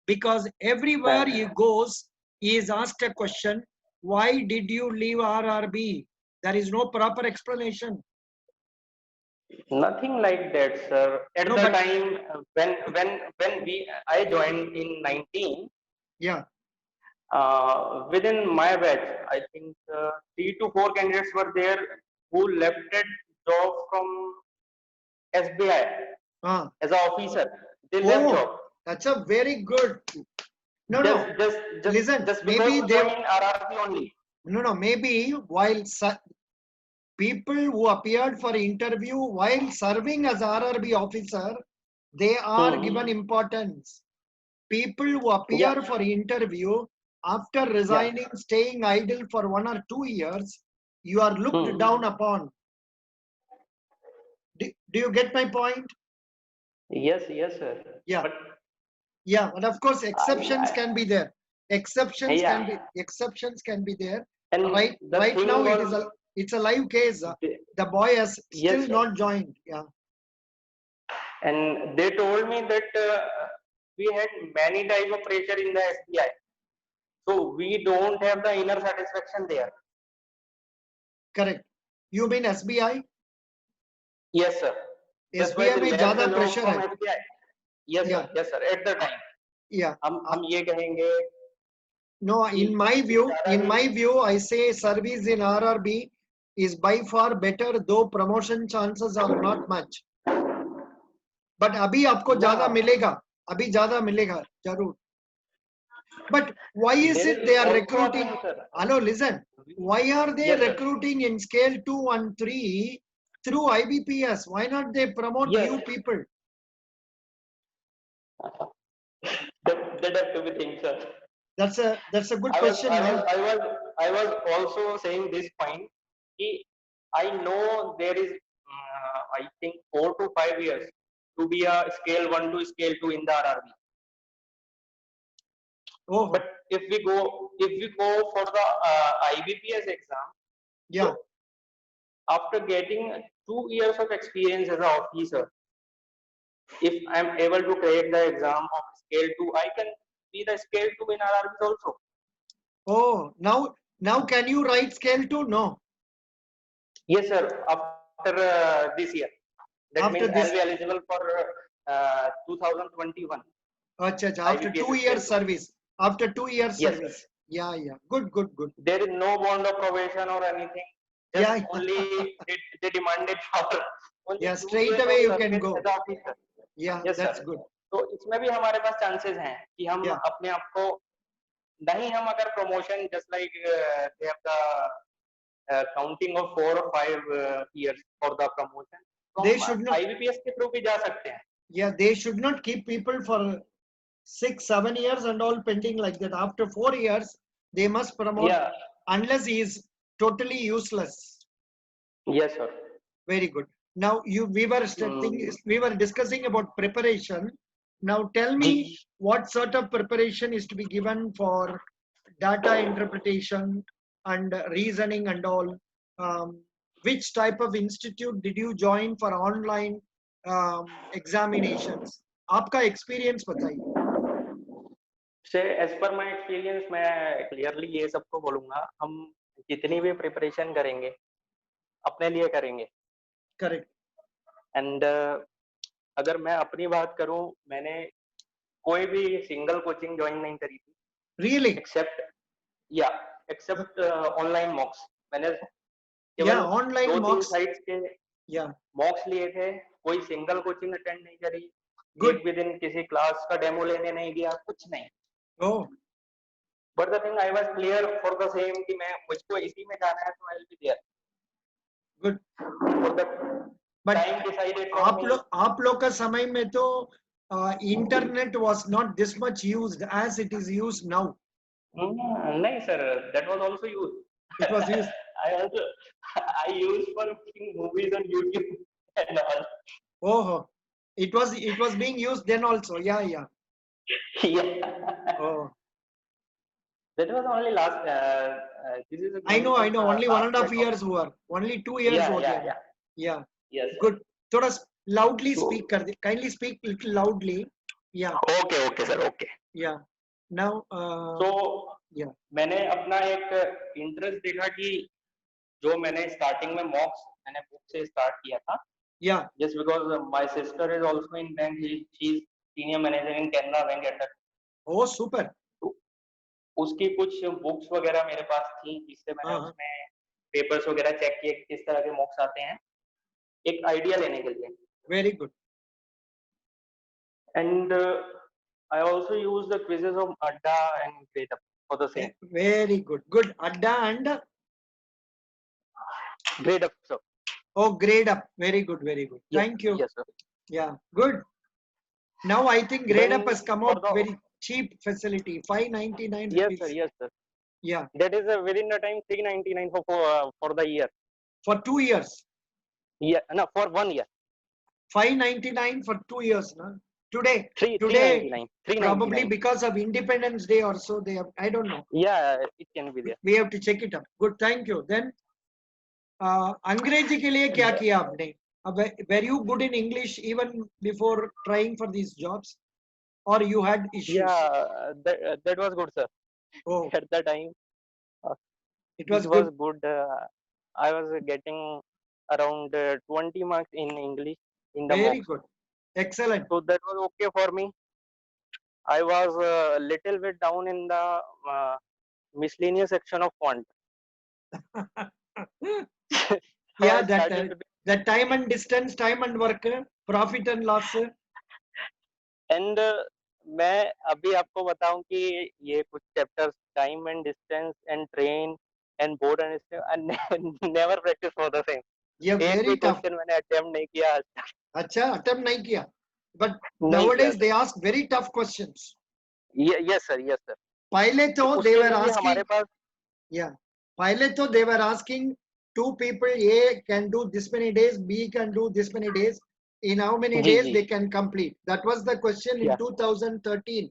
because everywhere he goes, he is asked a question: why did you leave RRB? There is no proper explanation. Nothing like that, sir. At No, the but time when I joined in 19, yeah. within my batch, I think 3 to 4 candidates were there who left that job from SBI Ah. as an officer. They left Oh, job that's a very good. No, just no. just just Listen, just because maybe to they. join RRB only. No. Maybe while people who appeared for interview while serving as RRB officer, they are given Hmm. importance. People who Yeah, appear for interview after yeah. resigning, staying idle for 1 or 2 years, you are looked Hmm. down upon. Do you get my point? Yes, yes, sir. Yeah, But yeah. But of course, exceptions I can be there. yeah. Exceptions can be there. And the Right now, thing was, it's a live case. they, The boy has yes, still sir. not joined. Yeah, And they told me that we had many type of pressure in the SBI, so we don't have the inner satisfaction there. correct. You mean SBI? Yes, sir. That's why SBI they में left ज़्यादा the job pressure from है. SBI. Yes, sir. Yeah, Yes, sir. At the time, yeah. हम ये कहेंगे No, कि कुछ ज़्यादा in he my view, I say service in RRB is by far better, though promotion chances are not much. But अभी आपको ज़्यादा yeah. मिलेगा, अभी ज़्यादा मिलेगा, जरूर. But why is There it is they are also a recruiting? thing, sir. Hello, listen. Why are they Yes, sir. recruiting in scale 2 and 3 through IBPS? Why not they promote Yes, you people? that have to be think, sir. That's a good I was, question, I was, man. I was, I was also saying this point. Ki I know there is, I think 4 to 5 years to be a scale 1 to scale 2 in the RRB. Oh, But if we go for the IBPS exam, yeah. so after getting 2 years of experience as an officer, if I'm able to crack the exam of scale 2, I can be the scale 2 in RRB also. Oh, now can you write scale 2? No. Yes, sir. After this year, that After means I'll this, be eligible for 2021 acha, acha, after IBPS 2 years scale 2. service. After 2 years Yes, sir. service. Yeah, yeah. Good, good, good. There is no bond of probation or anything. Just Yeah, only they demanded for only yeah. two Straight years of away you can service as go. an officer. Yeah, Yes, sir. that's good. तो इसमें भी हमारे पास chances हैं कि हम Yeah. अपने आप को नहीं हम अगर promotion just like they have the counting of 4 or 5 years for the promotion तो They हम should not. आईबीपीएस के थ्रू भी जा सकते हैं. Yeah, they should not keep people for 6, 7 years and all pending like that. After 4 years, they must promote Yeah. unless he is totally useless. Yes, sir. Very good. Now we were we were discussing about preparation. Now tell ji. me what sort of preparation is to be given for data interpretation and reasoning and all. Which type of institute did you join for online examinations? आपका experience बताइए. से as per my experience मैं clearly ये सबको बोलूंगा हम जितनी भी प्रिपरेशन करेंगे अपने लिए करेंगे. Correct. एंड अगर मैं अपनी बात करूं मैंने कोई भी सिंगल कोचिंग ज्वाइन नहीं करी थी. Really? Except online mocks. मैंने केवल Yeah, online 2-3 mocks. साइट्स के Yeah, मॉक्स लिए थे. कोई सिंगल कोचिंग अटेंड नहीं करी. good. एक भी दिन किसी क्लास का डेमो लेने नहीं गया. कुछ नहीं. Oh, but the thing I was clear for the same कि मैं मुझको इसी में जाना है तो I will be there. good. For the But time decided for me. आप लोग का समय में तो internet was not this much used as it is used now. नहीं sir, that was also used. It was used. I used for watching movies on YouTube and all. Oh, it was being used then also. Yeah, yeah. Yeah. Oh, That was only last. This is I going know, from only last 1.5 year. years हुआ, only 2 years Yeah, हो yeah, गया. yeah. Yeah, Yes, sir. good. थोड़ा loudly So, speak कर दे, kindly speak little loudly. Yeah, okay, okay, sir. Okay. yeah. Now, So, yeah, मैंने अपना एक interest देखा कि जो मैंने स्टार्टिंग में मॉक्स मैंने बुक से स्टार्ट किया था. yeah. Just because my sister is also in bank, she's senior manager in Canara Bank at that. Oh, super. तो उसकी कुछ बुक्स वगैरह मेरे पास थी, जिससे मैंने हाँ, उसमें पेपर्स वगैरह चेक किए किस तरह के मॉक्स आते हैं, एक आइडिया लेने के लिए. very good. And I also use the quizzes of Adda and GradeUp for the same. Very good. Good. Adda and GradeUp, sir. oh, grade up. Very good. Very good. Yes, Thank you. yes, sir. Yeah, good. Now I think grade up Then has come for out the very cheap facility, 599 yes, rupees. sir, yes, sir. Yeah, That is within the time 399 for the year. for 2 years. Yeah, no, for 1 year. 599 for 2 years. No? Today, 399. probably 399. because of Independence Day or so, they have, I don't know. Yeah, it can be there. We have to check it up. Good, thank you. Then, अंग्रेजी के लिए क्या किया आपने? Were you good in English even before trying for these jobs, or you had issues? Yeah, that was good, sir. Oh, At the time, it was it good. was good. I was getting around 20 marks in English in the Very mocks. good. Excellent. So that was okay for me. I was a little bit down in the miscellaneous section of quant. So Yeah, I started to be, that time and distance, time and work, profit and loss. and मैं अभी आपको बताऊं कि ये कुछ chapters time and distance and train and board and never practice for the same. ये एक very भी tough. क्वेश्चन मैंने अटेम्प्ट नहीं किया आज तक. अच्छा, attempt नहीं किया. But नहीं किया nowadays sir. they ask very tough questions. Yes sir, yes sir. पहले तो तो they उसके were लिए भी asking, हमारे पास yeah. पहले तो they were asking two people, A can do this many days, B can do this many days. In how many ji days ji they can complete? That was the question in या 2013.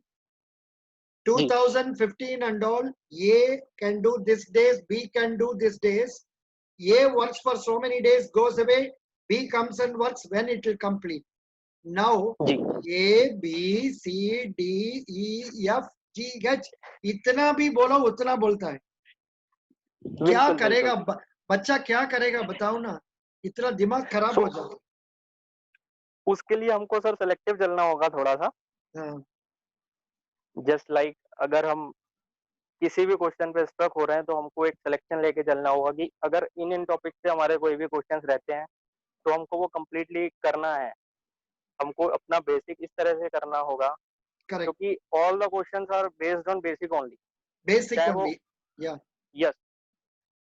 जी 2015 and all, A can do this days, B can do this days. A works for so many days, goes away, B comes and works when it will complete. Now, ji A, B, C, D, E, F, G, H, इतना भी बोलो उतना बोलता है. क्या बिल्कुल करेगा बिल्कुल. बच्चा, क्या करेगा बताओ ना, इतना दिमाग खराब सो हो जाता उसके लिए हमको सर सेलेक्टिव चलना होगा थोड़ा सा. है. हाँ, जस्ट लाइक अगर हम किसी भी क्वेश्चन पे स्ट्रक हो रहे हैं तो हमको एक सिलेक्शन लेके चलना होगा कि अगर इन टॉपिक से हमारे कोई भी क्वेश्चंस रहते हैं तो हमको वो कंप्लीटली करना है. हमको अपना बेसिक इस तरह से करना होगा correct. क्योंकि all the questions are based on basic only. Basic चाहे वो only. Yeah. यस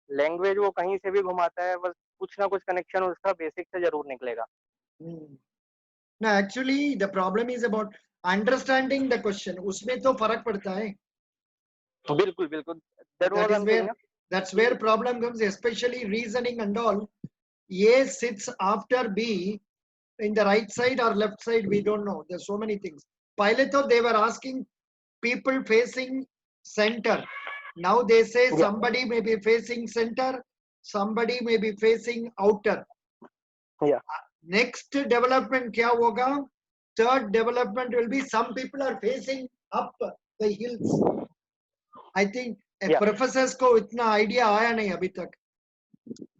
लैंग्वेज वो कहीं से भी घुमाता है, बस कुछ ना कुछ कनेक्शन उसका बेसिक से जरूर निकलेगा. No, actually the problem is about understanding the question. उसमें तो फर्क पड़ता है. बिल्कुल बिल्कुल. That That was is I am where saying. that's where problem comes, especially reasoning and all. A sits after B in the right side or left side, we don't know. There's so many things. पहले तो they were asking people facing center. Now they say या somebody may be facing center, somebody may be facing outer. या Next development क्या होगा? Third development will be some people are facing up the hills. I think या professors को इतना idea आया नहीं अभी तक.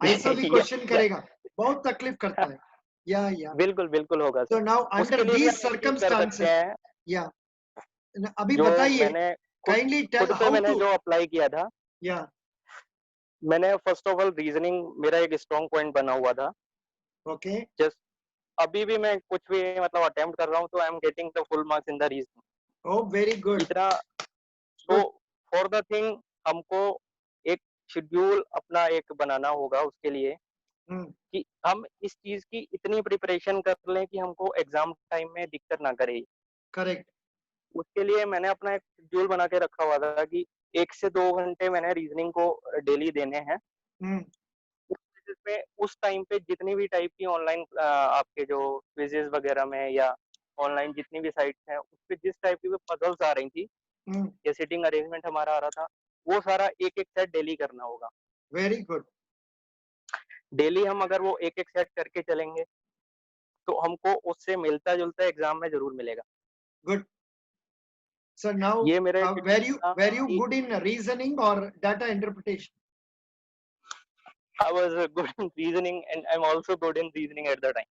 ऐसा भी क्वेश्चन करेगा, बहुत तकलीफ करता है. या बिल्कुल बिल्कुल होगा so सर. now under उसके लिए भी these हम एक चीज कर सकते circumstances, हैं. yeah, अभी जो बताइए, मैंने kindly tell खुद पे how मैंने to, जो अप्लाई किया था, yeah, मैंने फर्स्ट ऑफ ऑल रीजनिंग मेरा एक स्ट्रॉन्ग पॉइंट बना हुआ था. okay, जस्ट अभी भी मैं कुछ भी मतलब अटेम्प्ट कर रहा हूँ तो I am getting the full marks in the reasoning. oh very good, इतना तो good, फॉर द थिंग हमको एक शेड्यूल अपना एक बनाना होगा उसके लिए कि हम इस चीज की इतनी प्रिपरेशन कर लें कि हमको एग्जाम टाइम में दिक्कत ना करे. correct, उसके लिए मैंने अपना एक शेड्यूल बना के रखा हुआ था कि 1 से 2 घंटे मैंने रीजनिंग को डेली देने हैं. उस बेसिस पे उस टाइम पे जितनी भी टाइप की ऑनलाइन आपके जो क्विजेस वगैरह में या ऑनलाइन जितनी भी साइट्स हैं उस पे जिस टाइप की पजल्स आ रही थी या सिटिंग अरेंजमेंट हमारा आ रहा था वो सारा एक एक सेट डेली करना होगा। Very good. डेली हम अगर वो एक एक सेट करके चलेंगे तो हमको उससे मिलता जुलता एग्जाम में जरूर मिलेगा। Good. So now, ये मेरा एक था were you कि good in reasoning or data interpretation? I was good in reasoning and I'm also good in reasoning at the time.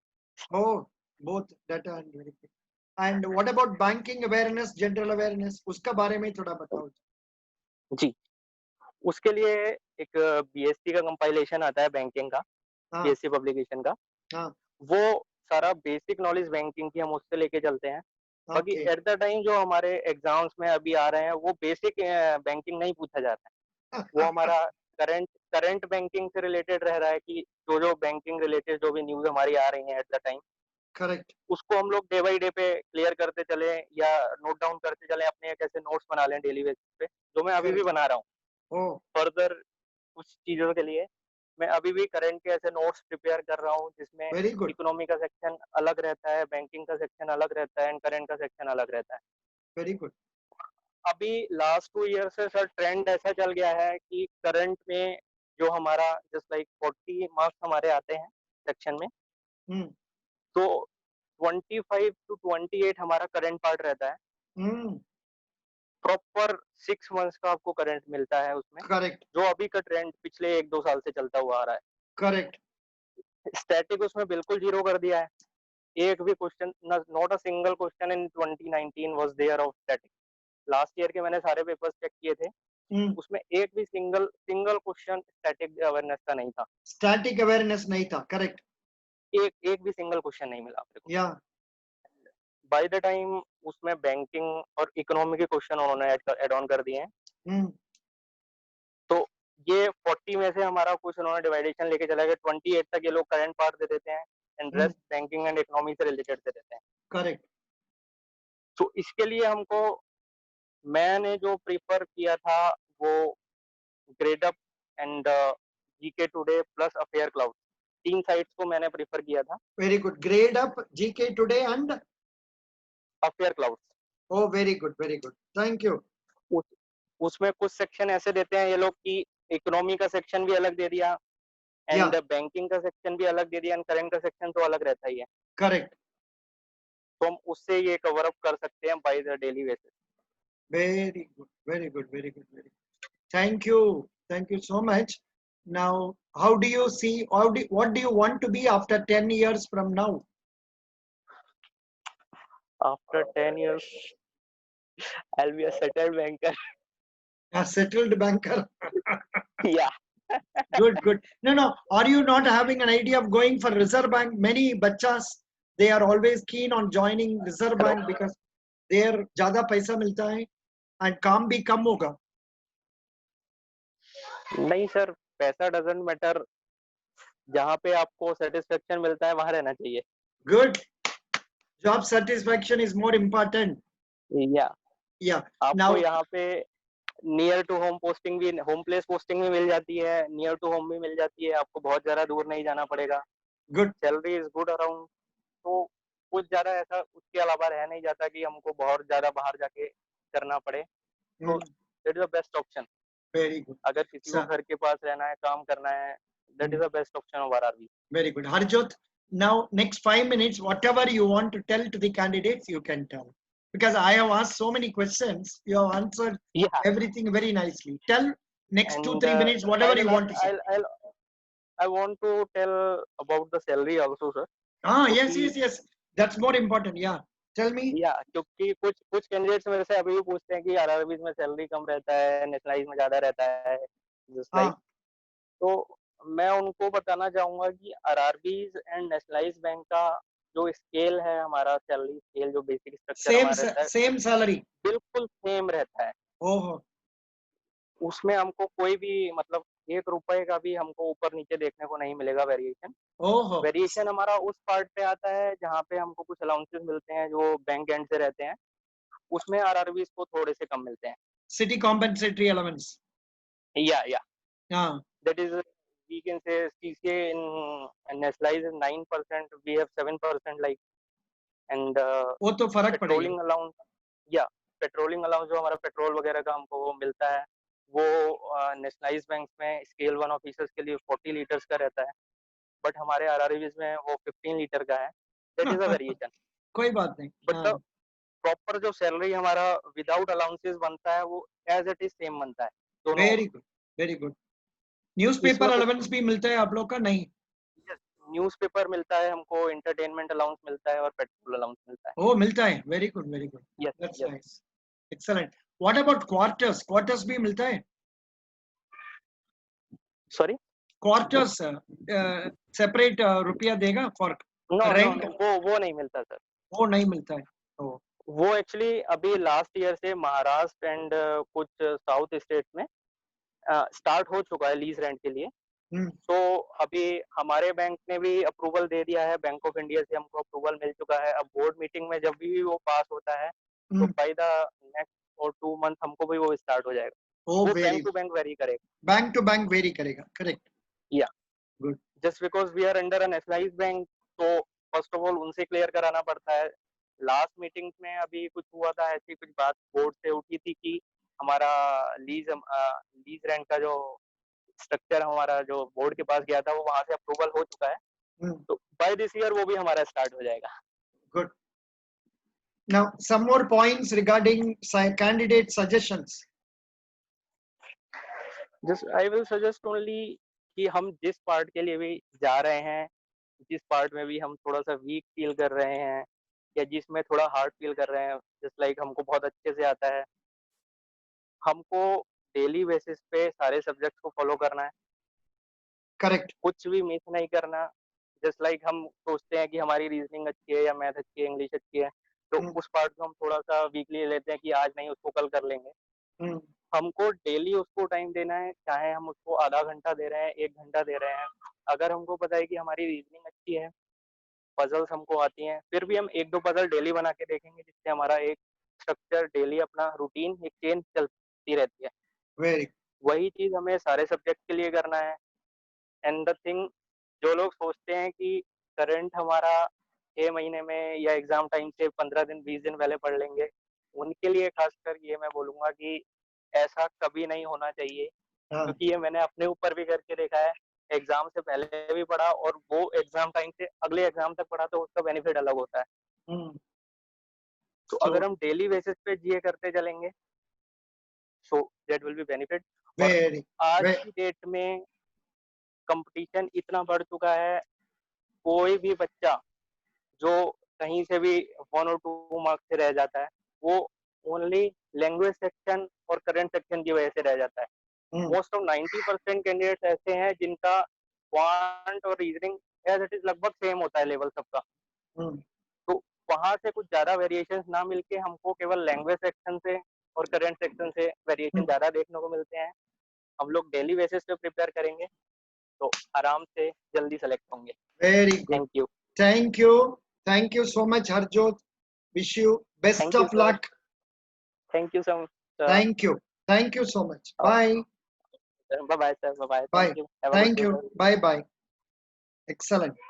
Oh, both data and verification. And what about banking awareness, general awareness? उसका बारे में थोड़ा बताओ। जी, उसके लिए एक BSc का compilation आता है बैंकिंग का, हाँ बीएससी पब्लिकेशन का। हाँ वो सारा बेसिक नॉलेज बैंकिंग की हम उससे लेके चलते हैं। बाकी ओके एट द टाइम जो हमारे एग्जाम्स में अभी आ रहे हैं वो बेसिक बैंकिंग नहीं पूछा जाता है। वो हमारा करंट करंट बैंकिंग से रिलेटेड रह रहा है कि जो बैंकिंग रिलेटेड जो भी न्यूज हमारी आ रही है एट द टाइम, करेक्ट उसको हम लोग डे बाई डे पे क्लियर करते चले या नोट डाउन करते चले, अपने एक ऐसे नोट्स बना लें डेली बेसिस पे, जो मैं अभी भी करेक्ट बना रहा हूँ। ओ फर्दर कुछ चीजों के लिए मैं अभी भी करंट के ऐसे नोट्स प्रिपेयर कर रहा हूँ जिसमें वेरी गुड इकोनॉमी का सेक्शन अलग रहता है, बैंकिंग का सेक्शन अलग रहता है एंड करंट का सेक्शन अलग रहता है। वेरी गुड अभी लास्ट 2 ईयर से सर ट्रेंड ऐसा चल गया है कि करंट में जो हमारा जस्ट लाइक 40 मार्क्स हमारे आते हैं सेक्शन में, हम्म तो 25 to 28 हमारा करंट पार्ट रहता है। हम्म प्रॉपर 6 मंथ्स का आपको करंट मिलता है उसमें, करेक्ट जो अभी का ट्रेंड पिछले 1-2 साल से चलता हुआ आ रहा करेक्ट है। स्टैटिक उसमें बिल्कुल जीरो कर दिया है। एक भी question, not a single question in 2019 was there of static. Last year के मैंने सारे पेपर्स चेक किए थे, उसमें एक भी single single question static awareness का नहीं था। स्टैटिक अवेयरनेस नहीं था करेक्ट एक एक भी सिंगल क्वेश्चन नहीं मिला मेरे को। या बाय द टाइम उसमें बैंकिंग और इकोनॉमी के क्वेश्चन उन्होंने ऐड ऑन कर दिए हैं। हम्म तो ये 40 में से हमारा कुछ उन्होंने डिवाइडेशन लेके चला गया, 28 तक ये लोग करंट पार्ट दे देते हैं and rest banking and economy से रिलेटेड दे देते हैं। करेक्ट तो इसके लिए हमको, मैंने जो प्रीफर किया था वो Grade Up and GK Today plus Affair Cloud, 3 sites को मैंने प्रीफर किया था। Very good Grade Up GK Today and Affair Cloud, oh very good thank you उस, उसमें कुछ सेक्शन ऐसे देते हैं ये लोग कि इकोनॉमी का सेक्शन भी अलग दे दिया या एंड बैंकिंग का सेक्शन भी अलग दे दिया एंड करंट का सेक्शन तो अलग रहता ही है। करेक्ट तो हम उससे ये कवर अप कर सकते हैं by the daily basis. very good thank you so much now how do you see what do you want to be after 10 years from now after 10 years I'll be a settled banker. a settled banker Yeah. good no are you not having an idea of going for reserve bank many bachas they are always keen on joining reserve Hello. bank because there ज्यादा पैसा मिलता है and काम भी कम होगा नहीं sir, पैसा doesn't matter, जहाँ पे आपको सेटिस्फेक्शन मिलता है वहां रहना चाहिए। good job satisfaction is more important या yeah आपको now यहाँ पे नियर टू होम पोस्टिंग भी, होम प्लेस पोस्टिंग भी मिल जाती है, नियर टू होम भी मिल जाती है, आपको बहुत ज्यादा दूर नहीं जाना पड़ेगा, good salary is good around. तो कुछ ज्यादा ऐसा उसके अलावा रह नहीं जाता कि हमको बहुत ज्यादा बाहर जाके करना पड़े। तो that is the best option. very good अगर किसी को so घर के पास रहना है, काम करना है, that is the best option of RRB. very good Harjot now next 5 minutes whatever you want to tell to the candidates you can tell because I have asked so many questions you have answered Yeah, everything very nicely tell next two and three minutes I whatever you will want to say I want to tell about the salary also sir, क्योंकि yes that's more important yeah tell me या क्योंकि कुछ कुछ candidates मेरे से अभी भी पूछते हैं कि आरआरबी में सैलरी कम रहता है, नेशनलाइज में ज्यादा रहता है, जस्ट लाइक। हाँ तो मैं उनको बताना चाहूंगा कि आरआरबीज एंड नेशनलाइज बैंक का जो स्केल है, हमारा सैलरी स्केल जो बेसिक स्ट्रक्चर हमारा रहता है same salary बिल्कुल सेम रहता है। oh उसमें हमको कोई भी मतलब 1 रुपए का भी हमको ऊपर नीचे देखने को नहीं मिलेगा वेरिएशन। oh वेरिएशन हमारा उस पार्ट पे आता है जहाँ पे हमको कुछ अलाउंसेस मिलते हैं जो बैंक एंड से रहते हैं, उसमें आरआरबीज को थोड़े से कम मिलते हैं। city compensatory elements या हाँ that is we can say CCA in nationalize is 9%, we have 7% like, and वो तो फर्क पड़ेगा पेट्रोलिंग अलाउंस, या पेट्रोलिंग अलाउंस जो हमारा पेट्रोल वगैरह का हमको वो मिलता है, वो नेशनलाइज बैंक में स्केल 1 ऑफिसर्स के लिए 40 लीटर्स का रहता है, बट हमारे आरआरबीज में वो 15 लीटर का है. That is a variation. कोई बात नहीं. बट हाँ. द प्रॉपर जो सैलरी हमारा विदाउट अलाउंसेस बनता है वो एज इट इज सेम बनता है दोनों. Very good, very good. Newspaper इसमें कुछ अलाउंस भी मिलता है आप लोग का? नहीं. न्यूज़पेपर मिलता है हमको, एंटरटेनमेंट अलाउंस मिलता है और पेट्रोल अलाउंस मिलता है. ओ, मिलता है. Very good, very good. Yes that's yes. Nice. Excellent. What about quarters? Quarters भी मिलता है? सॉरी. क्वार्टर्स सेपरेट रुपया देगा for no no rent? No, वो नहीं मिलता सर. वो नहीं मिलता है. ओ. वो एक्चुअली अभी लास्ट ईयर से महाराष्ट्र एंड कुछ साउथ स्टेट में स्टार्ट हो चुका है लीज रेंट के लिए. हम्म. तो अभी हमारे बैंक ने भी अप्रूवल दे दिया है, बैंक ऑफ इंडिया से हमको अप्रूवल मिल चुका है. अब बोर्ड मीटिंग में जब भी वो पास होता है तो बाय द नेक्स्ट और 2 मंथ हमको भी वो स्टार्ट हो जाएगा. ओ, वो vary bank to bank vary करेगा. बैंक टू बैंक वेरी करेगा. Correct. Yeah good. Just because we are under a nationalised bank, तो फर्स्ट ऑफ ऑल उनसे क्लियर कराना पड़ता है. लास्ट मीटिंग में अभी कुछ हुआ था, ऐसी कुछ बात बोर्ड से उठी थी कि हमारा लीज रेंट का जो स्ट्रक्चर हमारा जो बोर्ड के पास गया था वो वहां से अप्रूवल हो चुका है. तो बाय दिस ईयर वो भी हमारा स्टार्ट हो जाएगा. Good. Now, some more points regarding candidate suggestions. Just I will suggest only कि हम जिस पार्ट के लिए भी जा रहे हैं, जिस पार्ट में भी हम थोड़ा सा वीक फील कर रहे हैं या जिसमें थोड़ा हार्ड फील कर रहे हैं, जस्ट लाइक हमको बहुत अच्छे से आता है, हमको डेली बेसिस पे सारे सब्जेक्ट्स को फॉलो करना है. Correct. कुछ भी मिस नहीं करना. जस्ट लाइक हम सोचते हैं कि हमारी रीजनिंग अच्छी है या मैथ अच्छी है, इंग्लिश अच्छी है, तो उस पार्ट को हम थोड़ा सा वीकली लेते हैं कि आज नहीं, उसको कल कर लेंगे. हमको डेली उसको टाइम देना है, चाहे हम उसको आधा घंटा दे रहे हैं, 1 घंटा दे रहे हैं. अगर हमको पता है कि हमारी रीजनिंग अच्छी है, पजल्स हमको आती हैं, फिर भी हम 1-2 पजल डेली बना के देखेंगे, जिससे हमारा एक स्ट्रक्चर डेली अपना रूटीन एक चेंज चलती रहती है. Very. वही चीज हमें सारे सब्जेक्ट के लिए करना है. एंड द थिंग, जो लोग सोचते हैं कि करंट हमारा 6 महीने में या एग्जाम टाइम से 15 दिन 20 दिन पहले पढ़ लेंगे, उनके लिए खासकर ये मैं बोलूंगा कि ऐसा कभी नहीं होना चाहिए. हाँ. क्योंकि ये मैंने अपने ऊपर भी करके देखा है. एग्जाम से पहले भी पढ़ा और वो एग्जाम टाइम से अगले एग्जाम तक पढ़ा, तो उसका बेनिफिट अलग होता है. तो अगर हम डेली बेसिस पे जीए करते चलेंगे, so that will be benefit. और Very. आज की डेट में कंपटीशन इतना बढ़ चुका है, कोई भी बच्चा जो कहीं से भी 1 और 2 मार्क्स से रह जाता है, वो ओनली लैंग्वेज सेक्शन और करंट सेक्शन की वजह से रह जाता है. मोस्ट ऑफ 90% कैंडिडेट्स ऐसे हैं जिनका क्वांट और रीजनिंग एज इट इज लगभग सेम होता है लेवल सबका. तो वहां से कुछ ज्यादा वेरिएशंस ना मिलके हमको केवल लैंग्वेज सेक्शन से और करंट सेक्शन से वेरिएशन ज्यादा देखने को मिलते हैं. हम लोग डेली बेसिस पे प्रिपेयर करेंगे तो आराम से जल्दी सेलेक्ट होंगे. Very good. Thank you. Thank you. Thank you so much, Harjot. Wish you best Thank you, of sir. luck. Thank you so much, sir. Thank you. Thank you so much. Bye. Bye bye, sir. Bye bye. Bye. Thank you. Have a good Thank day, you. sir. Bye bye. Excellent.